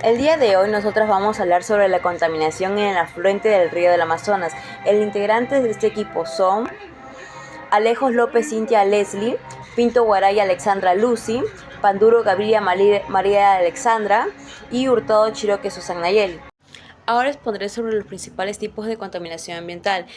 El día de hoy nosotros vamos a hablar sobre la contaminación en el afluente del río del Amazonas. El integrante de este equipo son Alejos López Cintia Leslie, Pinto Guaray Alexandra Lucy, Panduro Gabriela María Alexandra y Hurtado Chiroque Susan Nayeli. Ahora expondré sobre los principales tipos de contaminación ambiental,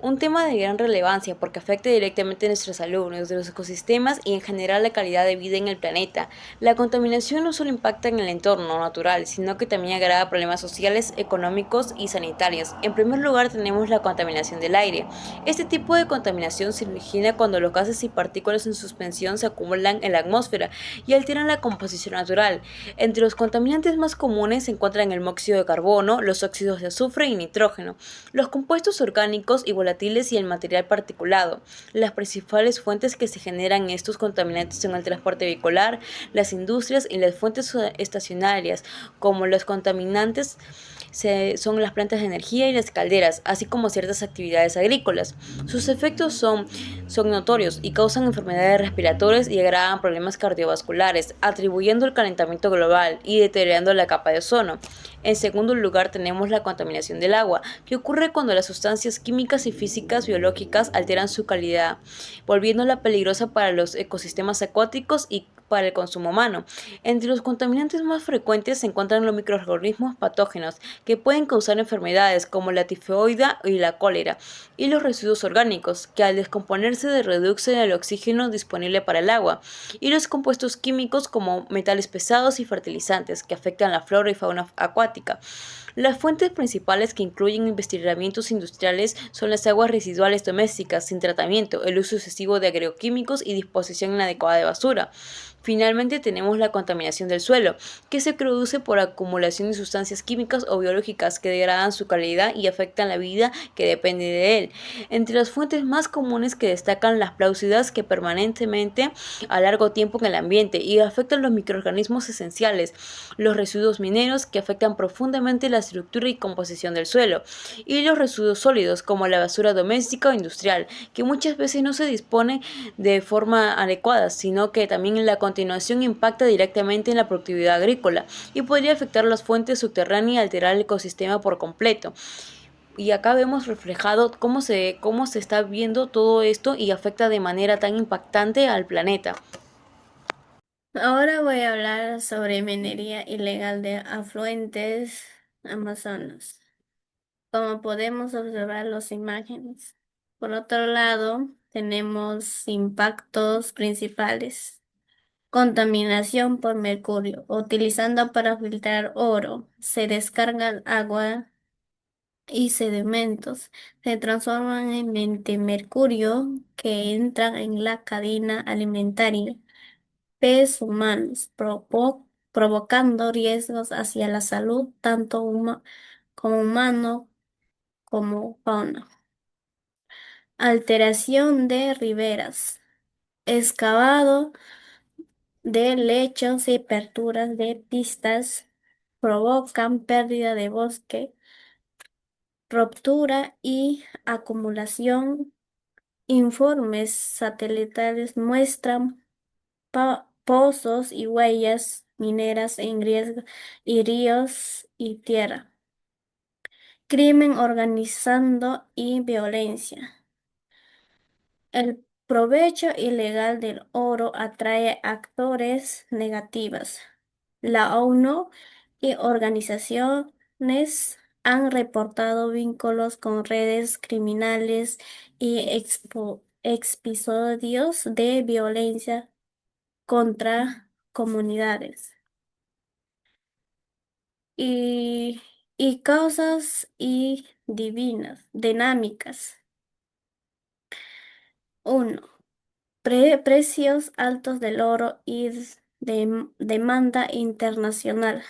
un tema de gran relevancia porque afecta directamente a nuestra salud, nuestros ecosistemas y en general la calidad de vida en el planeta. La contaminación no solo impacta en el entorno natural, sino que también agrava problemas sociales, económicos y sanitarios. En primer lugar tenemos la contaminación del aire. Este tipo de contaminación se origina cuando los gases y partículas en suspensión se acumulan en la atmósfera y alteran la composición natural. Entre los contaminantes más comunes se encuentran el monóxido de carbono, los óxidos de azufre y nitrógeno, los compuestos orgánicos y volátiles y el material particulado. Las principales fuentes que se generan estos contaminantes son el transporte vehicular, las industrias y las fuentes estacionarias, como los contaminantes son las plantas de energía y las calderas, así como ciertas actividades agrícolas. Sus efectos son notorios y causan enfermedades respiratorias y agravan problemas cardiovasculares, atribuyendo el calentamiento global y deteriorando la capa de ozono. En segundo lugar tenemos la contaminación del agua, que ocurre cuando las sustancias químicas y físicas biológicas alteran su calidad, volviéndola peligrosa para los ecosistemas acuáticos y para el consumo humano. Entre los contaminantes más frecuentes se encuentran los microorganismos patógenos que pueden causar enfermedades como la tifoidea y la cólera, y los residuos orgánicos que al descomponerse reducen el oxígeno disponible para el agua, y los compuestos químicos como metales pesados y fertilizantes que afectan la flora y fauna acuática. Las fuentes principales que incluyen investigamientos industriales son las aguas residuales domésticas sin tratamiento, el uso excesivo de agroquímicos y disposición inadecuada de basura. Finalmente tenemos la contaminación del suelo, que se produce por acumulación de sustancias químicas o biológicas que degradan su calidad y afectan la vida que depende de él. Entre las fuentes más comunes que destacan las plausidas que permanentemente a largo tiempo en el ambiente y afectan los microorganismos esenciales, los residuos mineros que afectan profundamente la estructura y composición del suelo, y los residuos sólidos como la basura doméstica o industrial, que muchas veces no se dispone de forma adecuada, sino que también en la continuación impacta directamente en la productividad agrícola y podría afectar las fuentes subterráneas y alterar el ecosistema por completo. Y acá vemos reflejado cómo se está viendo todo esto y afecta de manera tan impactante al planeta. Ahora voy a hablar sobre minería ilegal de afluentes Amazonas, como podemos observar las imágenes. Por otro lado, tenemos impactos principales. Contaminación por mercurio. Utilizando para filtrar oro, se descarga el agua y sedimentos. Se transforman en mercurio que entran en la cadena alimentaria pez humanos, provocando riesgos hacia la salud tanto como humano como fauna. Alteración de riberas, excavado de lechos y aperturas de pistas provocan pérdida de bosque, ruptura y acumulación. Informes satelitales muestran pozos y huellas mineras en riesgo y ríos y tierra. Crimen organizado y violencia. El provecho ilegal del oro atrae actores negativas. La ONU y organizaciones han reportado vínculos con redes criminales y episodios de violencia contra comunidades. y, y causas y dinámicas. Uno, precios altos del oro y demanda internacional.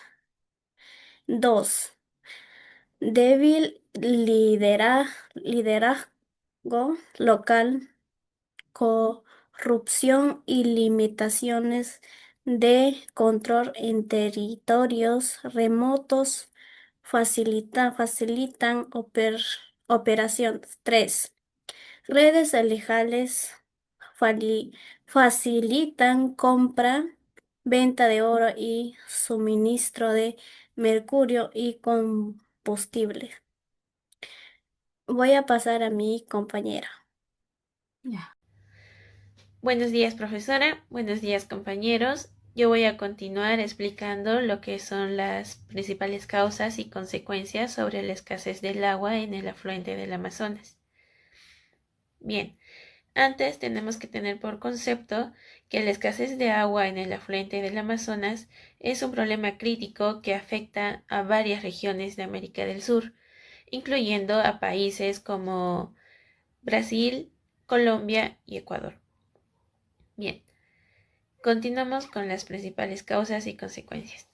Dos, débil liderazgo local, corrupción y limitaciones de control en territorios remotos facilitan operaciones. Tres, redes ilegales fali- facilitan compra venta de oro y suministro de mercurio y combustible. Voy a pasar a mi compañera. Ya. Buenos días, profesora. Buenos días, compañeros. Yo voy a continuar explicando lo que son las principales causas y consecuencias sobre la escasez del agua en el afluente del Amazonas. Bien, antes tenemos que tener por concepto que la escasez de agua en el afluente del Amazonas es un problema crítico que afecta a varias regiones de América del Sur, incluyendo a países como Brasil, Colombia y Ecuador. Bien, continuamos con las principales causas y consecuencias.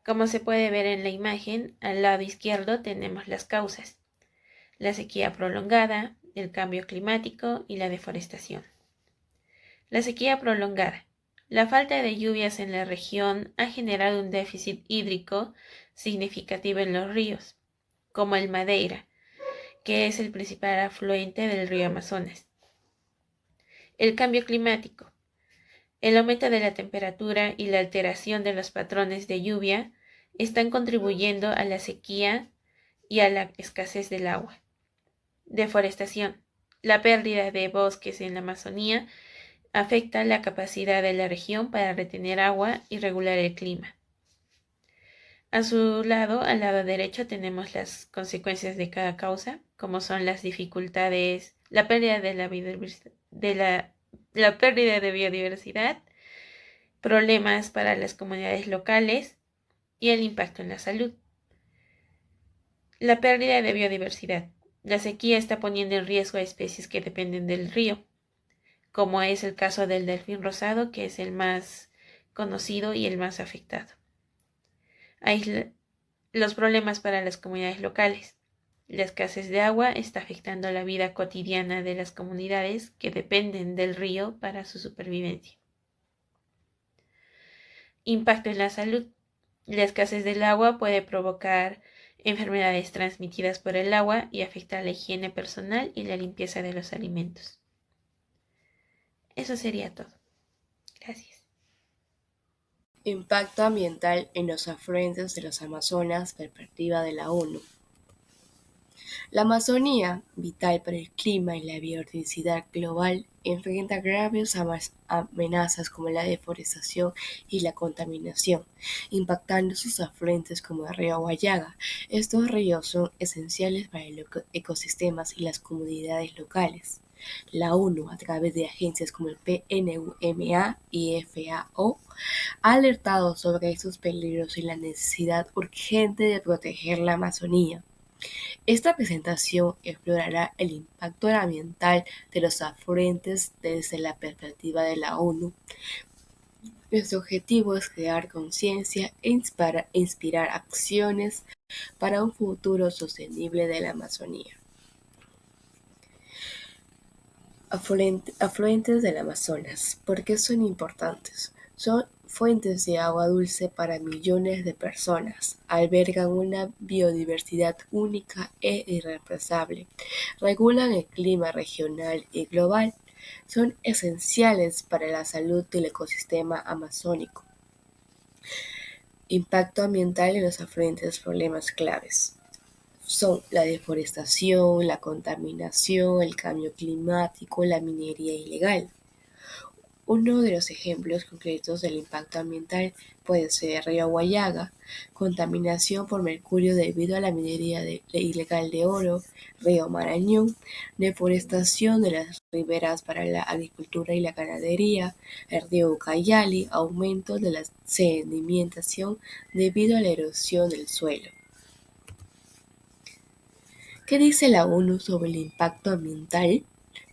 Como se puede ver en la imagen, al lado izquierdo tenemos las causas: la sequía prolongada, el cambio climático y la deforestación. La sequía prolongada. La falta de lluvias en la región ha generado un déficit hídrico significativo en los ríos, como el Madeira, que es el principal afluente del río Amazonas. El cambio climático. El aumento de la temperatura y la alteración de los patrones de lluvia están contribuyendo a la sequía y a la escasez del agua. Deforestación. La pérdida de bosques en la Amazonía afecta la capacidad de la región para retener agua y regular el clima. A su lado, al lado derecho, tenemos las consecuencias de cada causa, como son las dificultades, la pérdida de la pérdida de biodiversidad, problemas para las comunidades locales y el impacto en la salud. La pérdida de biodiversidad. La sequía está poniendo en riesgo a especies que dependen del río, como es el caso del delfín rosado, que es el más conocido y el más afectado. Los problemas para las comunidades locales. La escasez de agua está afectando la vida cotidiana de las comunidades que dependen del río para su supervivencia. Impacto en la salud. La escasez del agua puede provocar enfermedades transmitidas por el agua y afectar la higiene personal y la limpieza de los alimentos. Eso sería todo. Gracias. Impacto ambiental en los afluentes de los Amazonas, perspectiva de la ONU. La Amazonía, vital para el clima y la biodiversidad global, enfrenta graves amenazas como la deforestación y la contaminación, impactando sus afluentes como el río Guayaga. Estos ríos son esenciales para los ecosistemas y las comunidades locales. La ONU, a través de agencias como el PNUMA y FAO, ha alertado sobre estos peligros y la necesidad urgente de proteger la Amazonía. Esta presentación explorará el impacto ambiental de los afluentes desde la perspectiva de la ONU. Nuestro objetivo es crear conciencia e inspirar acciones para un futuro sostenible de la Amazonía. Afluentes del Amazonas. ¿Por qué son importantes? Son fuentes de agua dulce para millones de personas, albergan una biodiversidad única e irreemplazable, regulan el clima regional y global, son esenciales para la salud del ecosistema amazónico. Impacto ambiental en los afluentes, problemas claves. Son la deforestación, la contaminación, el cambio climático, la minería ilegal. Uno de los ejemplos concretos del impacto ambiental puede ser el río Guayaga, contaminación por mercurio debido a la minería ilegal de oro, río Marañón, deforestación de las riberas para la agricultura y la ganadería, el río Ucayali, aumento de la sedimentación debido a la erosión del suelo. ¿Qué dice la ONU sobre el impacto ambiental?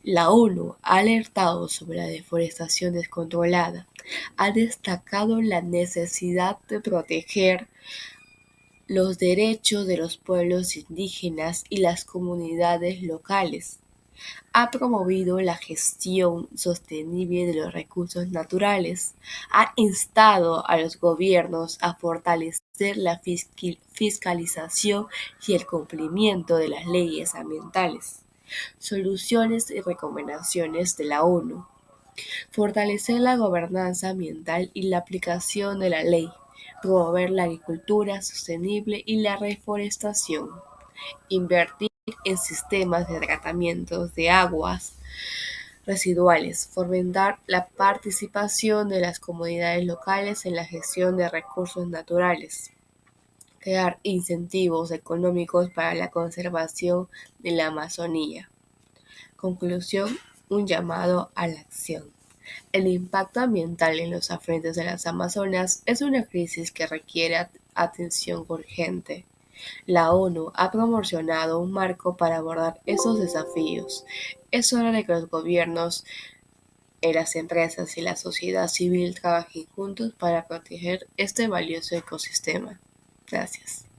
La ONU ha alertado sobre la deforestación descontrolada, ha destacado la necesidad de proteger los derechos de los pueblos indígenas y las comunidades locales, ha promovido la gestión sostenible de los recursos naturales, ha instado a los gobiernos a fortalecer la fiscalización y el cumplimiento de las leyes ambientales. Soluciones y recomendaciones de la ONU. Fortalecer la gobernanza ambiental y la aplicación de la ley. Promover la agricultura sostenible y la reforestación. Invertir en sistemas de tratamiento de aguas residuales. Fomentar la participación de las comunidades locales en la gestión de recursos naturales. Crear incentivos económicos para la conservación de la Amazonía. Conclusión, un llamado a la acción. El impacto ambiental en los afluentes de las Amazonas es una crisis que requiere atención urgente. La ONU ha promocionado un marco para abordar esos desafíos. Es hora de que los gobiernos, las empresas y la sociedad civil trabajen juntos para proteger este valioso ecosistema. Gracias.